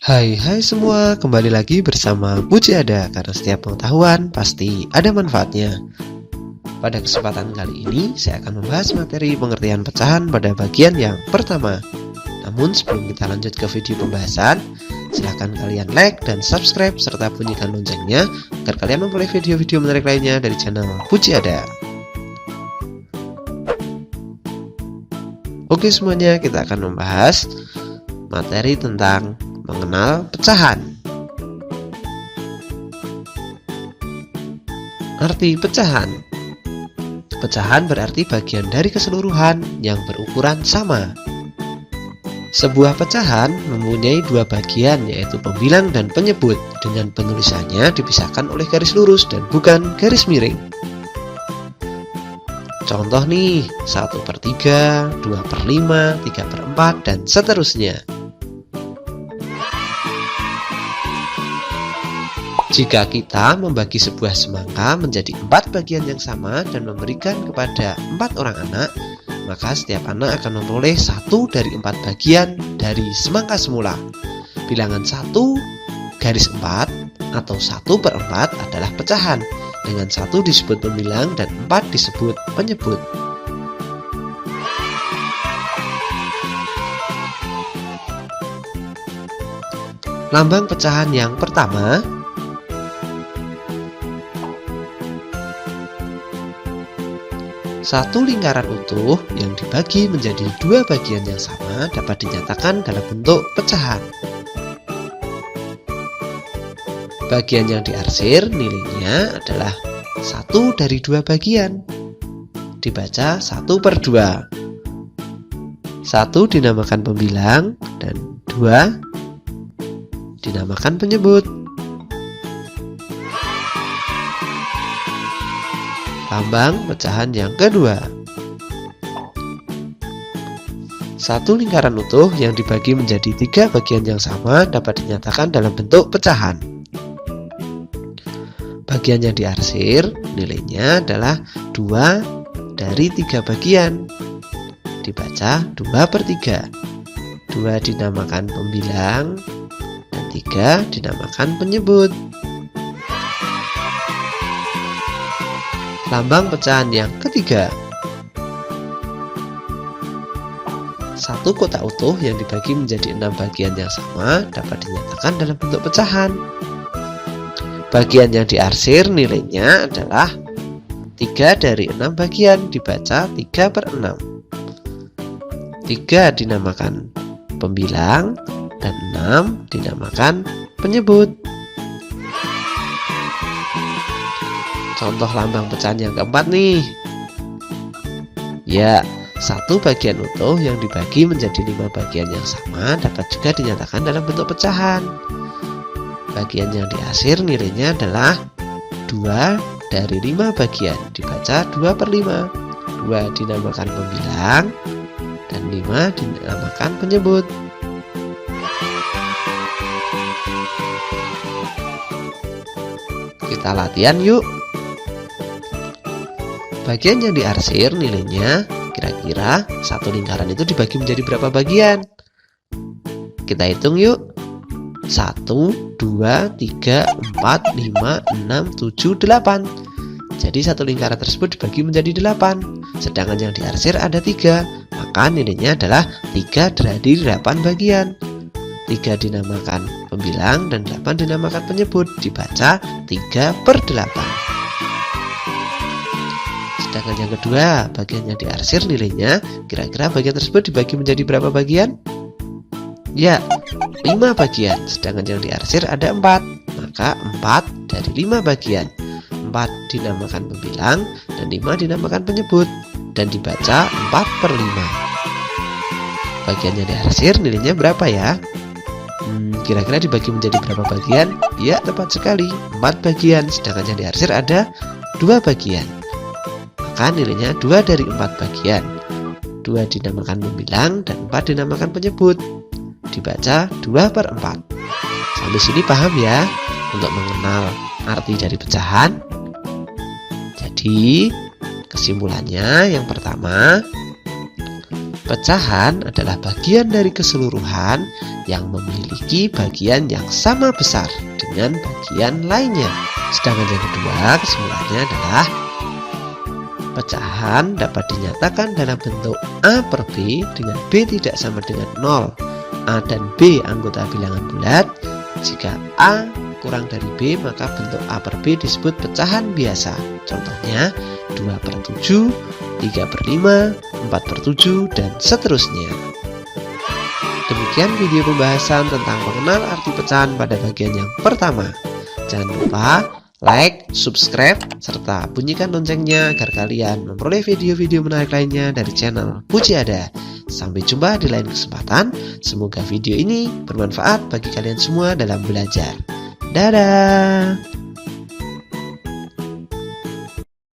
Hai semua, kembali lagi bersama Puji Ada, karena setiap pengetahuan pasti ada manfaatnya. Pada kesempatan kali ini, saya akan membahas materi pengertian pecahan pada bagian yang pertama. Namun sebelum kita lanjut ke video pembahasan, silakan kalian like dan subscribe serta bunyikan loncengnya agar kalian memperoleh video-video menarik lainnya dari channel Puji Ada. Oke semuanya, kita akan membahas materi tentang mengenal pecahan. Arti pecahan. Pecahan berarti bagian dari keseluruhan yang berukuran sama. Sebuah pecahan mempunyai dua bagian, yaitu pembilang dan penyebut, dengan penulisannya dipisahkan oleh garis lurus dan bukan garis miring. Contoh nih, 1/3, 2/5, 3/4, dan seterusnya. Jika kita membagi sebuah semangka menjadi 4 bagian yang sama dan memberikan kepada 4 orang anak, maka setiap anak akan memperoleh 1 dari 4 bagian dari semangka semula. Bilangan 1 garis 4 atau 1/4 adalah pecahan, dengan 1 disebut pembilang dan 4 disebut penyebut. Lambang pecahan yang pertama, satu lingkaran utuh yang dibagi menjadi 2 bagian yang sama dapat dinyatakan dalam bentuk pecahan. Bagian yang diarsir nilainya adalah 1 dari 2 bagian. Dibaca 1/2. 1 dinamakan pembilang dan 2 dinamakan penyebut. Lambang pecahan yang kedua, satu lingkaran utuh yang dibagi menjadi 3 bagian yang sama dapat dinyatakan dalam bentuk pecahan. Bagian yang diarsir nilainya adalah 2 dari 3 bagian. Dibaca 2/3. 2 dinamakan pembilang dan 3 dinamakan penyebut. Lambang pecahan yang ketiga, satu kotak utuh yang dibagi menjadi 6 bagian yang sama dapat dinyatakan dalam bentuk pecahan. Bagian yang diarsir nilainya adalah 3 dari 6 bagian. Dibaca 3/6. 3 dinamakan pembilang dan 6 dinamakan penyebut. Contoh lambang pecahan yang keempat nih. Ya, 1 bagian utuh yang dibagi menjadi 5 bagian yang sama dapat juga dinyatakan dalam bentuk pecahan. Bagian yang diarsir nilainya adalah 2 dari 5 bagian. Dibaca 2/5. 2 dinamakan pembilang dan 5 dinamakan penyebut. Kita latihan yuk. Bagian yang diarsir nilainya kira-kira 1 lingkaran itu dibagi menjadi berapa bagian? Kita hitung yuk. 1, 2, 3, 4, 5, 6, 7, 8. Jadi 1 lingkaran tersebut dibagi menjadi 8. Sedangkan yang diarsir ada 3, maka nilainya adalah 3 dari 8 bagian. 3 dinamakan pembilang dan 8 dinamakan penyebut. Dibaca 3/8. Sedangkan yang kedua, bagian yang diarsir nilainya kira-kira bagian tersebut dibagi menjadi berapa bagian? Ya, 5 bagian. Sedangkan yang diarsir ada 4, maka 4 dari 5 bagian. 4 dinamakan pembilang dan 5 dinamakan penyebut, dan dibaca 4/5. Bagian yang diarsir nilainya berapa ya? Kira-kira dibagi menjadi berapa bagian? Ya, tepat sekali, 4 bagian. Sedangkan yang diarsir ada 2 bagian. Maka nilainya 2 dari 4 bagian. 2 dinamakan pembilang dan 4 dinamakan penyebut. Dibaca 2/4. Sampai sini paham ya untuk mengenal arti dari pecahan? Jadi kesimpulannya yang pertama, pecahan adalah bagian dari keseluruhan yang memiliki bagian yang sama besar dengan bagian lainnya. Sedangkan yang kedua, kesimpulannya adalah pecahan dapat dinyatakan dalam bentuk A per B dengan B tidak sama dengan 0. A dan B anggota bilangan bulat. Jika A kurang dari B, maka bentuk A per B disebut pecahan biasa. Contohnya 2 per 7, 3 per 5, 4 per 7, dan seterusnya. Demikian video pembahasan tentang mengenal arti pecahan pada bagian yang pertama. Jangan lupa like, subscribe, serta bunyikan loncengnya agar kalian memperoleh video-video menarik lainnya dari channel Puji Ada. Sampai jumpa di lain kesempatan. Semoga video ini bermanfaat bagi kalian semua dalam belajar. Dadah!